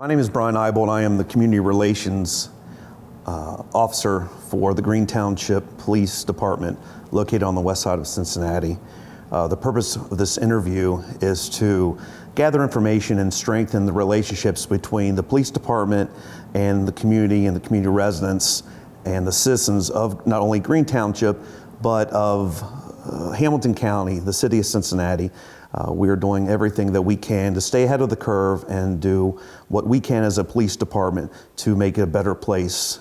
My name is Brian Ibold. I am the Community Relations Officer for the Green Township Police Department located on the west side of Cincinnati. The purpose of this interview is to gather information and strengthen the relationships between the police department and the community residents and the citizens of not only Green Township, but of Hamilton County, the city of Cincinnati. We are doing everything that we can to stay ahead of the curve and do what we can as a police department to make it a better place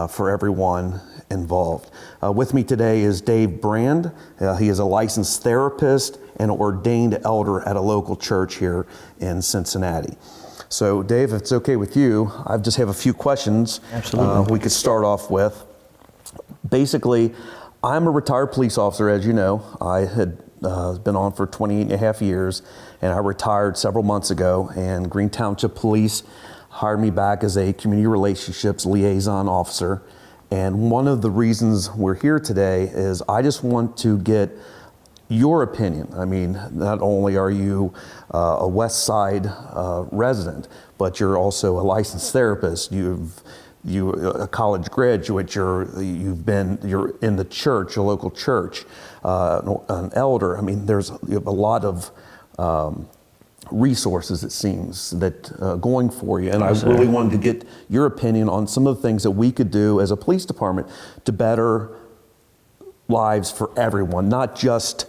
for everyone involved. With me today is Dave Brand. He is a licensed therapist and ordained elder at a local church here in Cincinnati. So Dave, if it's okay with you, I just have a few questions. Absolutely. We could start off with. Basically, I'm a retired police officer, as you know. I had been on for 28 and a half years, and I retired several months ago, and Green Township Police hired me back as a community relationships liaison officer. And one of the reasons we're here today is I just want to get your opinion. I mean, not only are you a West Side resident, but you're also a licensed therapist. You're a college graduate, you're in the church, a local church, an elder. I mean, you have a lot of resources, it seems, that going for you. And I really wanted to get your opinion on some of the things that we could do as a police department to better lives for everyone, not just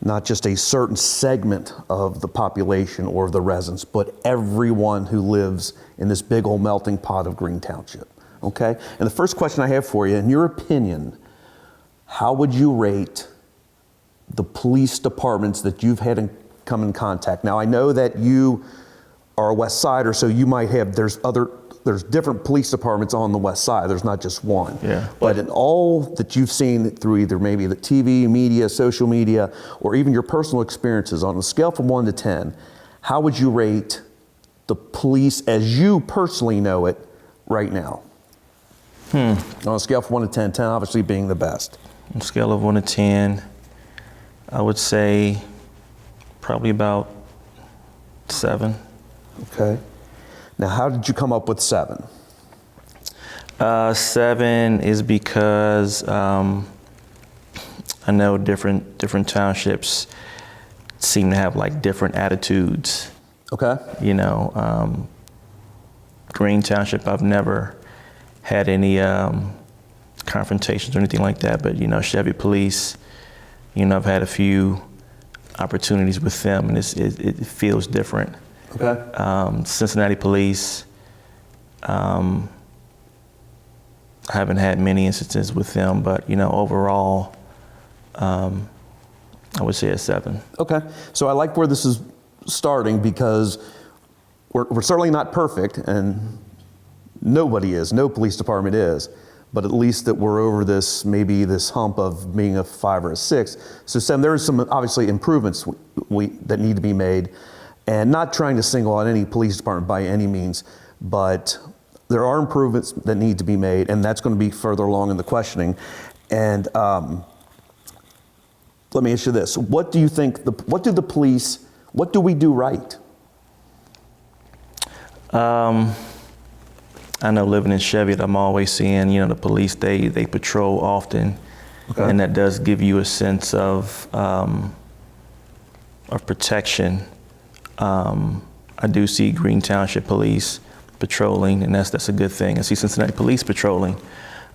a certain segment of the population or the residents, but everyone who lives in this big old melting pot of Green Township, okay? And the first question I have for you, in your opinion, how would you rate the police departments that you've had come in contact? Now, I know that you are a West Sider, so you might have, there's different police departments on the West Side. There's not just one. Yeah. But in all that you've seen through either maybe the TV, media, social media, or even your personal experiences, on a scale from 1 to 10, how would you rate the police as you personally know it right now? On a scale from 1 to 10, 10 obviously being the best. On a scale of 1 to 10, I would say probably about 7. Okay. Now, how did you come up with 7? 7 is because I know different townships seem to have like different attitudes. Okay. You know, Green Township, I've never had any confrontations or anything like that, but you know, Chevy Police, you know, I've had a few opportunities with them, and it feels different. Okay. Cincinnati Police, I haven't had many instances with them, but you know, overall, I would say a 7. Okay. So I like where this is starting, because we're certainly not perfect, and nobody is, no police department is, but at least that we're over this, maybe this hump of being a 5 or a 6. So 7, there are some obviously improvements that need to be made, and not trying to single out any police department by any means, but there are improvements that need to be made, and that's going to be further along in the questioning. And let me ask you this: what do you think? What do we do right? I know living in Chevy, I'm always seeing, you know, the police, they patrol often. Okay. And that does give you a sense of protection. I do see Green Township Police patrolling, and that's a good thing. I see Cincinnati Police patrolling.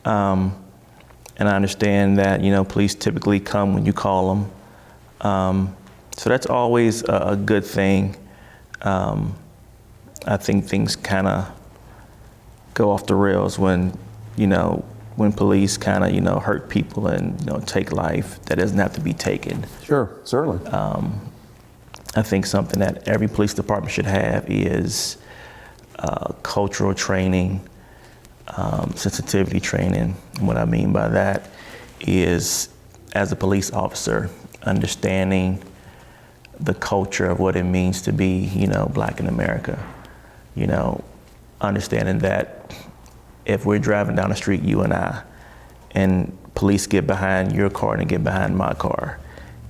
And I understand that, you know, police typically come when you call them. So that's always a good thing. I think things kind of go off the rails when police kind of, you know, hurt people and, you know, take life that doesn't have to be taken. Sure, certainly. I think something that every police department should have is cultural training, sensitivity training. And what I mean by that is, as a police officer, understanding the culture of what it means to be, you know, Black in America. You know, understanding that if we're driving down the street, you and I, and police get behind your car and get behind my car,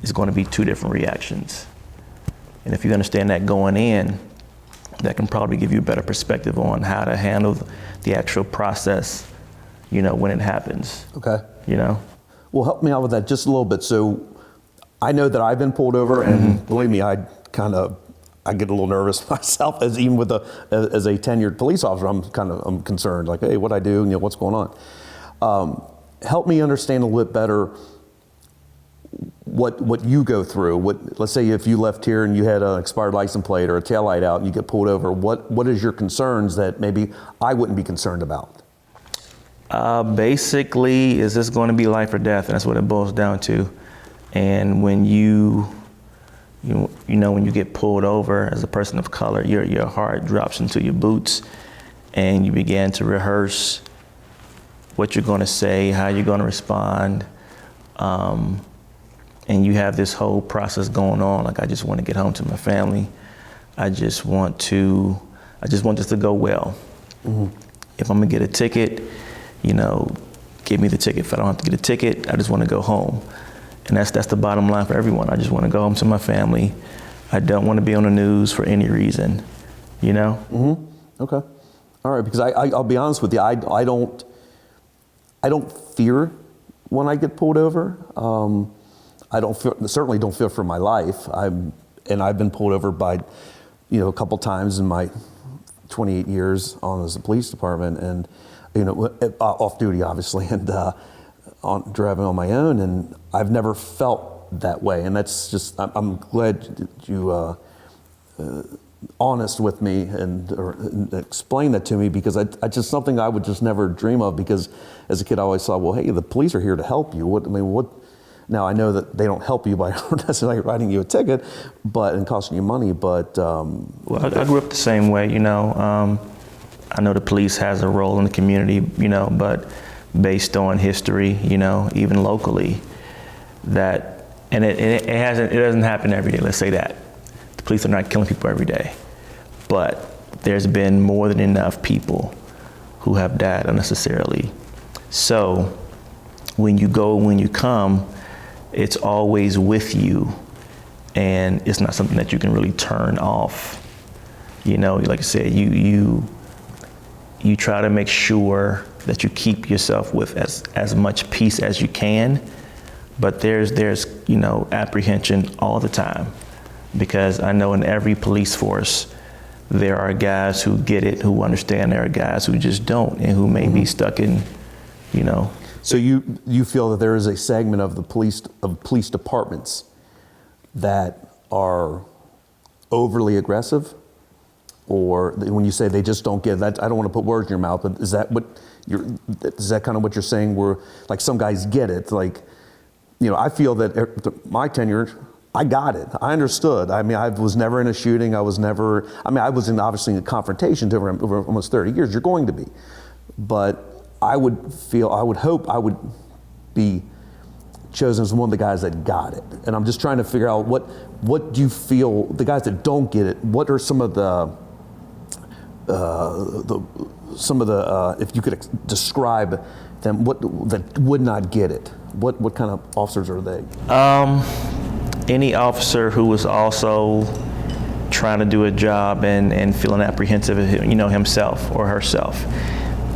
it's going to be 2 different reactions. And if you understand that going in, that can probably give you a better perspective on how to handle the actual process, when it happens. Okay. Well, help me out with that just a little bit. So I know that I've been pulled over, and believe me, I get a little nervous myself, as even with as a tenured police officer, I'm concerned, like, hey, what'd I do? What's going on? Help me understand a little bit better what you go through. Let's say if you left here and you had an expired license plate or a taillight out and you get pulled over, what is your concerns that maybe I wouldn't be concerned about? Basically, is this going to be life or death? And that's what it boils down to. And when when you get pulled over as a person of color, your heart drops into your boots, and you begin to rehearse what you're going to say, how you're going to respond, and you have this whole process going on. Like, I just want to get home to my family. I just want this to go well. Mm-hmm. If I'm gonna get a ticket, give me the ticket. If I don't have to get a ticket, I just want to go home. And that's the bottom line for everyone. I just want to go home to my family. I don't want to be on the news for any reason, Mm-hmm. Okay. All right, because I'll be honest with you, I don't fear when I get pulled over. I certainly don't fear for my life. I've been pulled over by, a couple times in my 28 years on as a police department, and off duty obviously, and driving on my own, and I've never felt that way. And that's just, I'm glad you honest with me and explain that to me, because I just something I would just never dream of, because as a kid I always thought, well, hey, the police are here to help you. What? Now I know that they don't help you by necessarily writing you a ticket, and costing you money. But well, I grew up the same way. I know the police has a role in the community, but based on history, even locally, that, and it doesn't happen every day. Let's say that the police are not killing people every day, but there's been more than enough people who have died unnecessarily. So when you go, when you come, it's always with you, and it's not something that you can really turn off. Like I said, you try to make sure that you keep yourself with as much peace as you can, but there's apprehension all the time, because I know in every police force there are guys who get it, who understand. There are guys who just don't, and who may be stuck in, So you feel that there is a segment of the police departments that are overly aggressive, or when you say they just don't get that, I don't want to put words in your mouth, but is that kind of what you're saying, where like some guys get it? Like, I feel that my tenure, I got it. I understood. I was never in a shooting. I was obviously in a confrontation over almost 30 years. You're going to be, but I would hope I would be chosen as one of the guys that got it. And I'm just trying to figure out what do you feel, the guys that don't get it, what are some of the if you could describe them, that would not get it, what kind of officers are they? Any officer who was also trying to do a job and feeling apprehensive, himself or herself.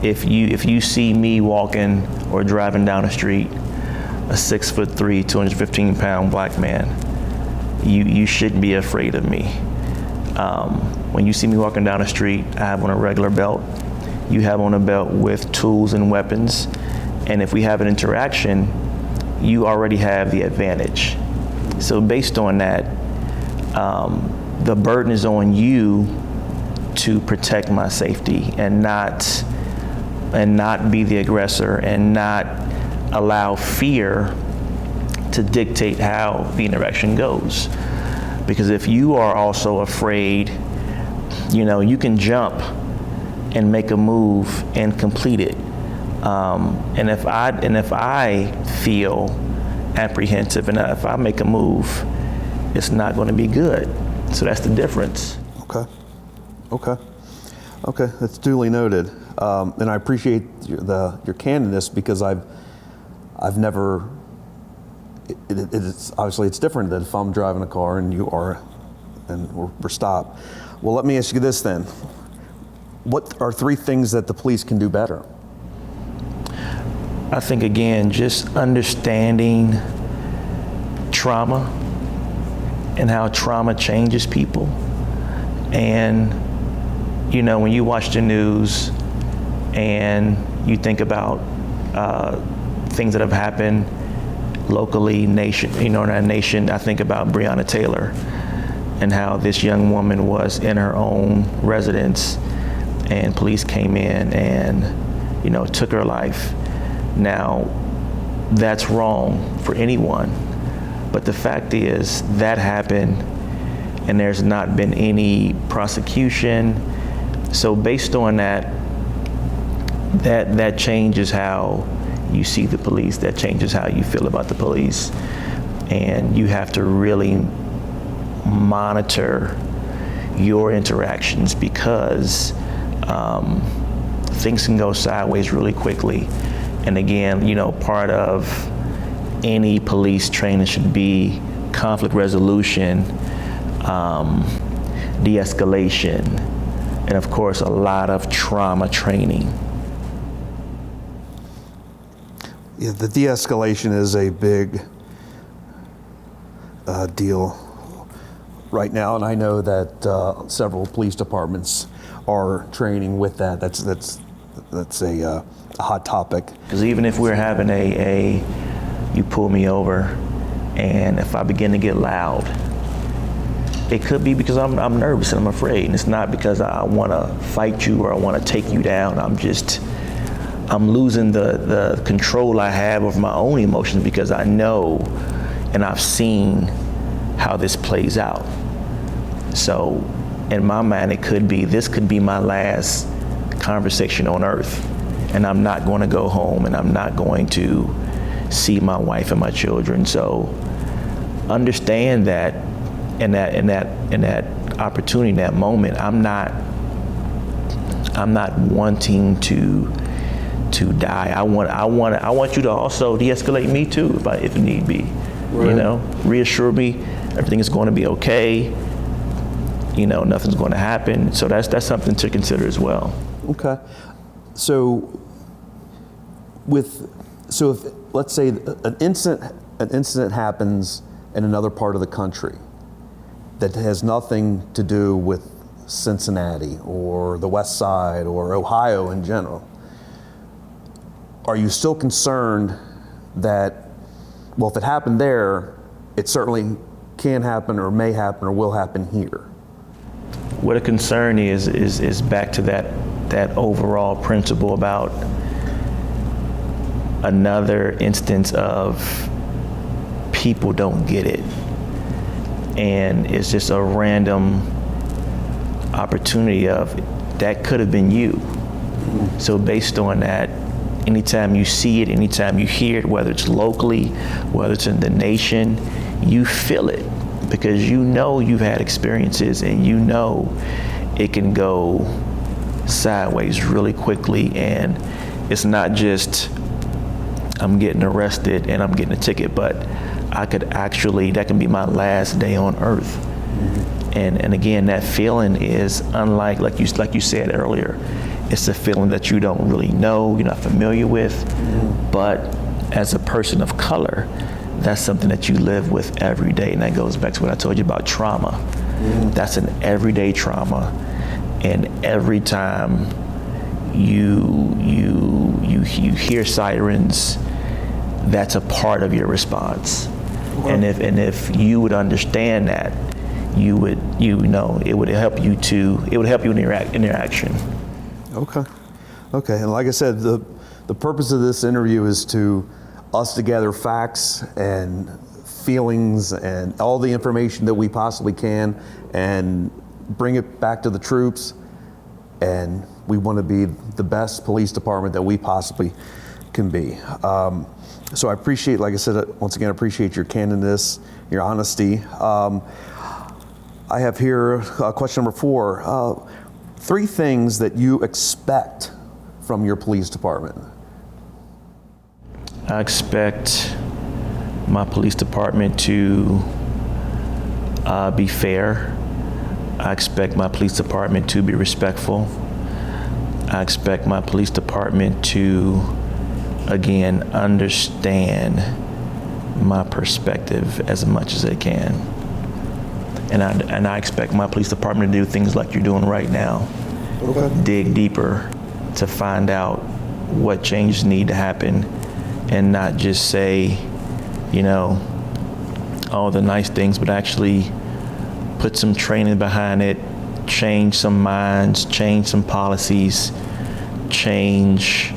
If you see me walking or driving down the street, a 6'3", 215-pound black man, you shouldn't be afraid of me. When you see me walking down the street, I have on a regular belt. You have on a belt with tools and weapons, and if we have an interaction, you already have the advantage. So based on that, the burden is on you to protect my safety and not be the aggressor, and not allow fear to dictate how the interaction goes. Because if you are also afraid, you can jump and make a move and complete it. And if I feel apprehensive and if I make a move, it's not going to be good. So that's the difference. Okay, that's duly noted. And I appreciate your candidness, because I've never. It's obviously it's different than if I'm driving a car and you are, and we're stopped. Well, let me ask you this then. What are 3 things that the police can do better? I think, again, just understanding trauma and how trauma changes people. And, you know, when you watch the news and you think about things that have happened locally, in our nation, I think about Breonna Taylor and how this young woman was in her own residence and police came in and, you know, took her life. Now, that's wrong for anyone, but the fact is that happened and there's not been any prosecution. So based on that changes how you see the police, that changes how you feel about the police. And you have to really monitor your interactions because things can go sideways really quickly. And again, you know, part of any police training should be conflict resolution, de-escalation, and of course, a lot of trauma training. Yeah, the de-escalation is a big deal right now, and I know that several police departments are training with that. That's a hot topic. Because even if we're having you pull me over, and if I begin to get loud, it could be because I'm nervous and I'm afraid, and it's not because I want to fight you or I want to take you down. I'm losing the control I have over my own emotions because I know and I've seen how this plays out. So in my mind, this could be my last conversation on earth, and I'm not going to go home and I'm not going to see my wife and my children. So understand that in that opportunity, in that moment, I'm not wanting to die. I want you to also de-escalate me too, if need be. Right. You know, reassure me everything is going to be okay. You know, nothing's going to happen. So that's something to consider as well. Okay. So if let's say an incident happens in another part of the country that has nothing to do with Cincinnati or the West Side or Ohio in general, are you still concerned that, well, if it happened there, it certainly can happen or may happen or will happen here? What a concern is back to that overall principle about another instance of people don't get it. And it's just a random opportunity of that could have been you. So based on that, anytime you see it, anytime you hear it, whether it's locally, whether it's in the nation, you feel it because you know you've had experiences and you know it can go sideways really quickly. And it's not just I'm getting arrested and I'm getting a ticket, but that can be my last day on earth. And again, that feeling is unlike, like you said earlier, it's a feeling that you don't really know, you're not familiar with, but as a person of color, that's something that you live with every day. And that goes back to what I told you about trauma. That's an everyday trauma. And every time you hear sirens, that's a part of your response. And if you would understand that, it would help you in your action. Okay. And like I said, the purpose of this interview is us to gather facts and feelings and all the information that we possibly can and bring it back to the troops. And we want to be the best police department that we possibly can be. So I appreciate, like I said, once again, I appreciate your candidness, your honesty. I have here question number 4. 3 things that you expect from your police department. I expect my police department to be fair. I expect my police department to be respectful. I expect my police department to, again, understand my perspective as much as they can. And I expect my police department to do things like you're doing right now. Okay. Dig deeper to find out what changes need to happen, and not just say, all the nice things, but actually put some training behind it, change some minds, change some policies, change,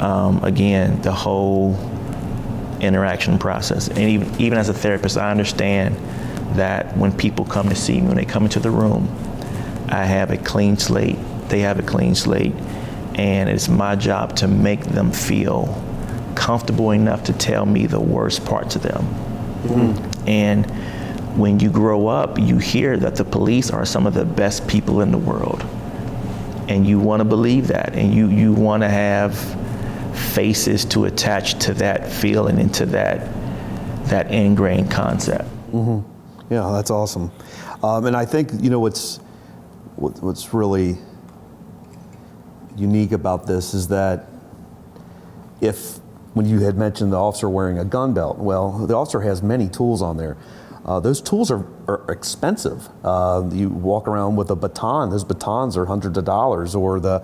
again, the whole interaction process. And even as a therapist, I understand that when people come to see me, when they come into the room, I have a clean slate, they have a clean slate, and it's my job to make them feel comfortable enough to tell me the worst parts of them. Mm-hmm. And when you grow up, you hear that the police are some of the best people in the world. And you want to believe that, and you want to have faces to attach to that feeling and to that ingrained concept. Mm-hmm. Yeah, that's awesome. And I think, what's really unique about this is that when you had mentioned the officer wearing a gun belt, well, the officer has many tools on there. Those tools are expensive. You walk around with a baton; those batons are hundreds of dollars, or the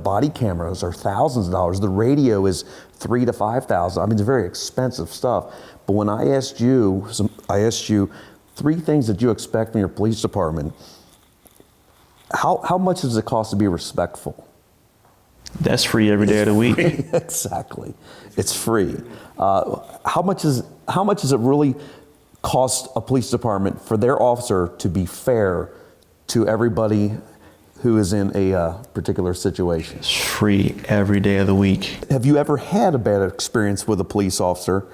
body cameras are thousands of dollars. The radio is $3,000 to $5,000. I mean, it's very expensive stuff. But when I asked you 3 things that you expect from your police department, how much does it cost to be respectful? That's free every day of the week. Exactly, it's free. How much does it really cost a police department for their officer to be fair to everybody who is in a particular situation? It's free every day of the week. Have you ever had a bad experience with a police officer?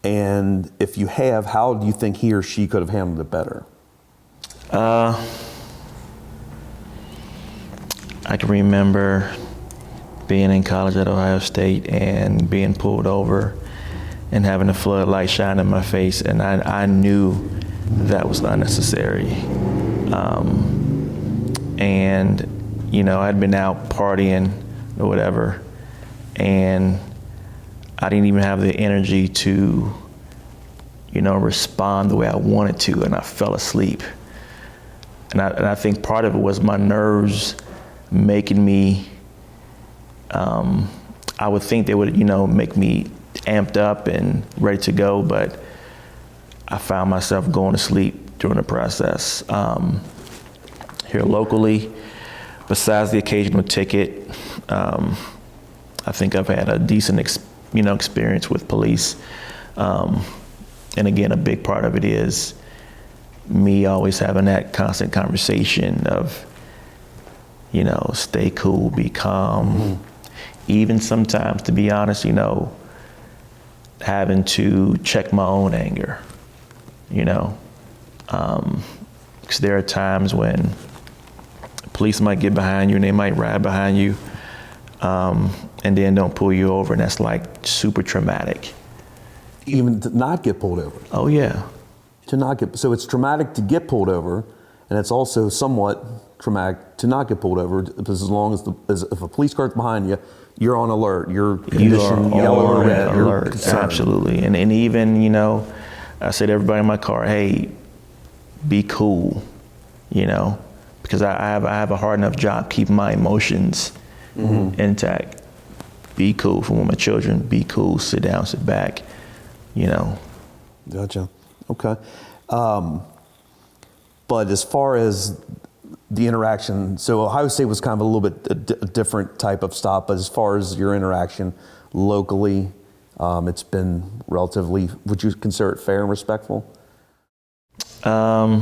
And if you have, how do you think he or she could have handled it better? I can remember being in college at Ohio State and being pulled over and having a floodlight shine in my face, and I knew that was unnecessary. And I'd been out partying or whatever, and I didn't even have the energy to, respond the way I wanted to, and I fell asleep. And I think part of it was my nerves making me, I would think they would, make me amped up and ready to go, but I found myself going to sleep during the process. Here locally, besides the occasional ticket, I think I've had a decent experience with police. And again, a big part of it is me always having that constant conversation of, stay cool, be calm. Mm-hmm. Even sometimes, to be honest, having to check my own anger, because there are times when police might get behind you and they might ride behind you, and then don't pull you over, and that's like super traumatic. Even to not get pulled over? Oh yeah. So it's traumatic to get pulled over, and it's also somewhat traumatic to not get pulled over, because as long as if a police car's behind you, you're on alert. You're conditioned yellow or red. You're concerned. Absolutely. And even, I say to everybody in my car, hey, be cool, because I have a hard enough job keeping my emotions intact. Be cool. For my children, be cool, sit down, sit back, Gotcha. Okay. But as far as the interaction, so Ohio State was kind of a little bit a different type of stop, but as far as your interaction locally, it's been relatively, would you consider it fair and respectful? I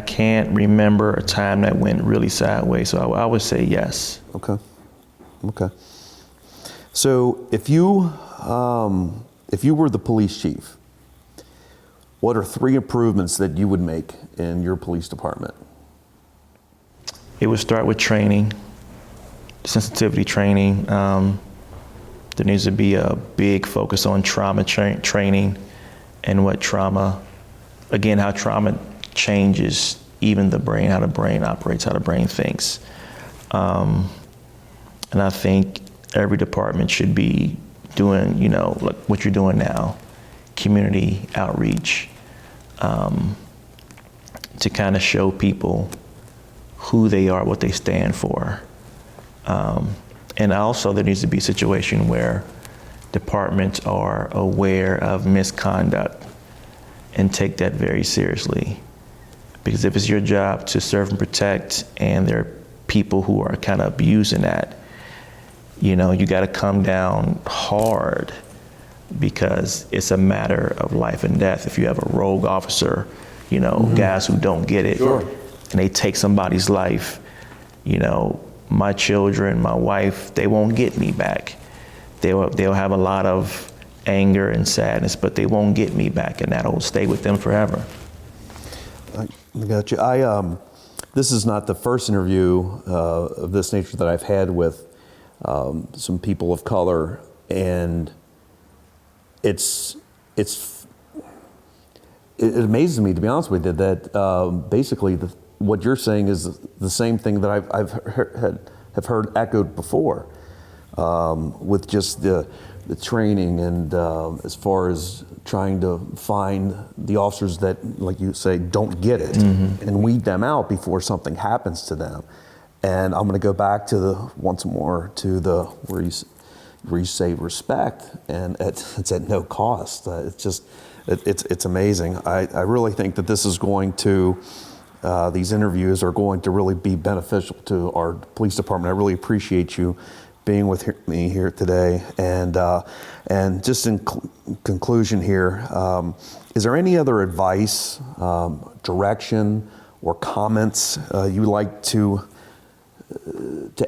can't remember a time that went really sideways, so I would say yes. Okay. So if you were the police chief, what are 3 improvements that you would make in your police department? It would start with training, sensitivity training. There needs to be a big focus on trauma training and what trauma, again, how trauma changes even the brain, how the brain operates, how the brain thinks. And I think every department should be doing, like what you're doing now, community outreach, to kind of show people who they are, what they stand for. And also there needs to be a situation where departments are aware of misconduct and take that very seriously. Because if it's your job to serve and protect and there are people who are kind of abusing that, you got to come down hard, because it's a matter of life and death. If you have a rogue officer, guys who don't get it, Sure. and they take somebody's life, my children, my wife, they won't get me back. They'll have a lot of anger and sadness, but they won't get me back, and that'll stay with them forever. I got you. This is not the first interview of this nature that I've had with some people of color, and it amazes me, to be honest with you, that basically what you're saying is the same thing that I've heard echoed before, with just the training and as far as trying to find the officers that, like you say, don't get it, and weed them out before something happens to them. And I'm going to go back to once more to where you say respect, and it's at no cost. It's amazing. I really think that this is going to, these interviews are going to really be beneficial to our police department. I really appreciate you being with me here today. And just in conclusion here, is there any other advice, direction, or comments you'd like to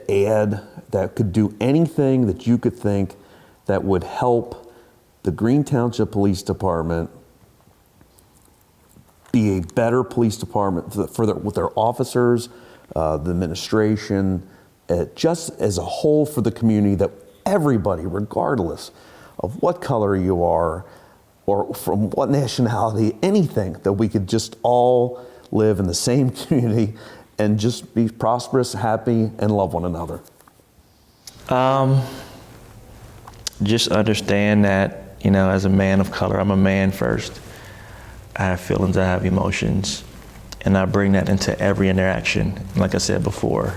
add that could do anything that you could think that would help the Green Township Police Department be a better police department with their officers, the administration, just as a whole for the community, that everybody, regardless of what color you are or from what nationality, anything, that we could just all live in the same community and just be prosperous, happy, and love one another? Just understand that, as a man of color, I'm a man first. I have feelings, I have emotions, and I bring that into every interaction. Like I said before,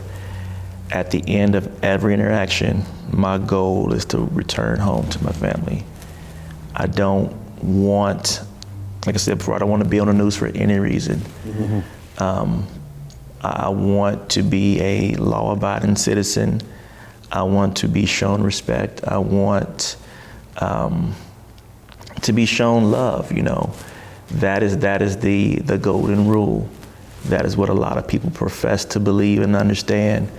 at the end of every interaction, my goal is to return home to my family. I don't want, like I said before, I don't want to be on the news for any reason. I want to be a law-abiding citizen. I want to be shown respect. I want to be shown love. That is the golden rule. That is what a lot of people profess to believe and understand.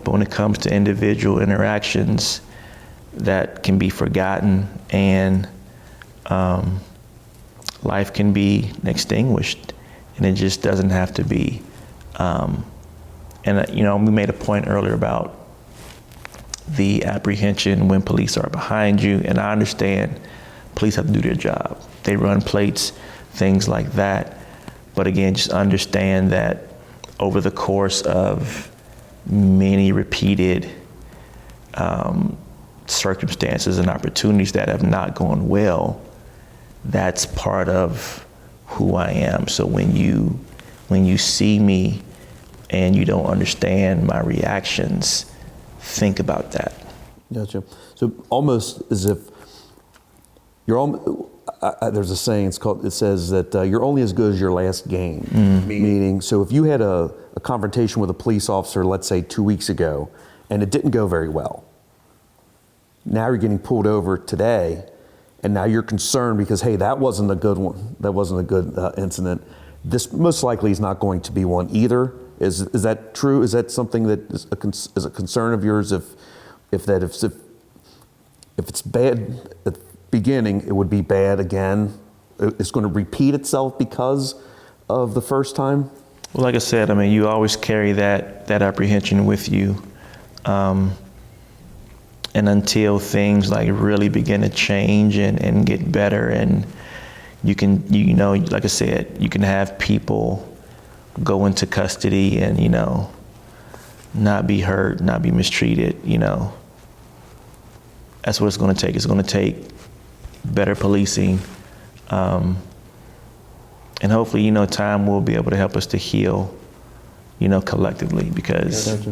But when it comes to individual interactions, that can be forgotten, and life can be extinguished, and it just doesn't have to be. We made a point earlier about the apprehension when police are behind you, and I understand police have to do their job. They run plates, things like that. But again, just understand that over the course of many repeated circumstances and opportunities that have not gone well, that's part of who I am. So when you see me and you don't understand my reactions, think about that. Gotcha. So almost as if you're there's a saying, it says that you're only as good as your last game. Meaning, so if you had a confrontation with a police officer, let's say 2 weeks ago, and it didn't go very well, now you're getting pulled over today, and now you're concerned because, hey, that wasn't a good one. That wasn't a good incident. This most likely is not going to be one either. Is that true? Is that something that is a concern of yours? If it's bad at the beginning, it would be bad again? It's going to repeat itself because of the first time? Well, like I said, you always carry that apprehension with you. And until things really begin to change and get better, and you can, like I said, you can have people go into custody and, not be hurt, not be mistreated, That's what it's going to take. It's going to take better policing. And hopefully, time will be able to help us to heal, collectively, because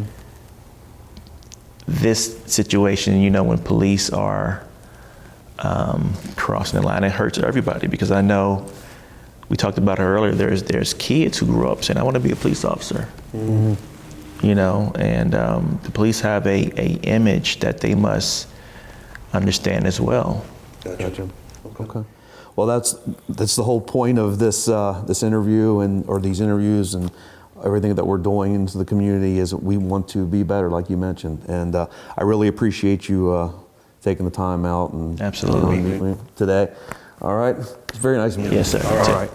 this situation, when police are crossing the line, it hurts everybody, because I know we talked about it earlier. There's kids who grew up saying, "I want to be a police officer," and the police have a image that they must understand as well. Gotcha. Okay. Well, that's the whole point of this this interview or these interviews and everything that we're doing into the community is we want to be better, like you mentioned. And I really appreciate you taking the time out and Absolutely today. All right. It's very nice meeting you. Yes, sir. All right.